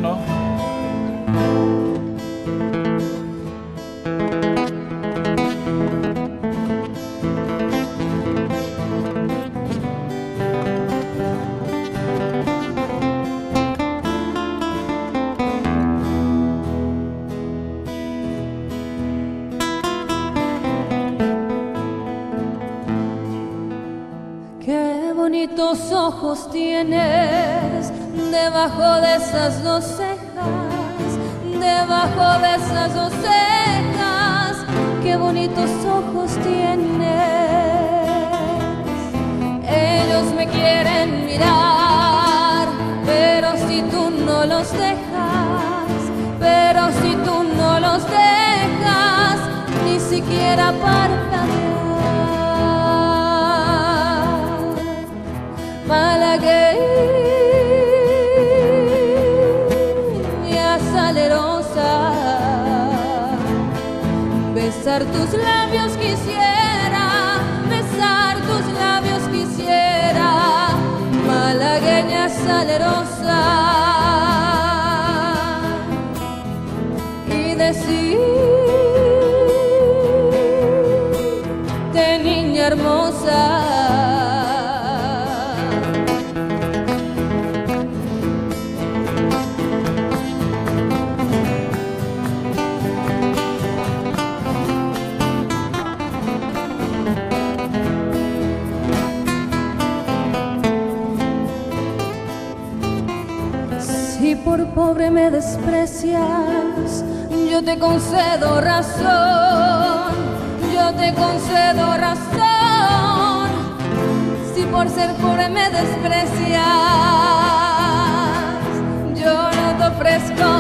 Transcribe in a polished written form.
no. Qué bonitos ojos tienes debajo de esas dos cejas, debajo de esas dos cejas. Qué bonitos ojos tienes. Ellos me quieren mirar, pero si tú no los dejas, pero si tú no los dejas, ni siquiera parpadear. Malagueña salerosa, besar tus labios quisiera, besar tus labios quisiera, malagueña salerosa, y decirte, niña hermosa, si por pobre me desprecias, yo te concedo razón, yo te concedo razón. Si por ser pobre me desprecias, yo no te ofrezco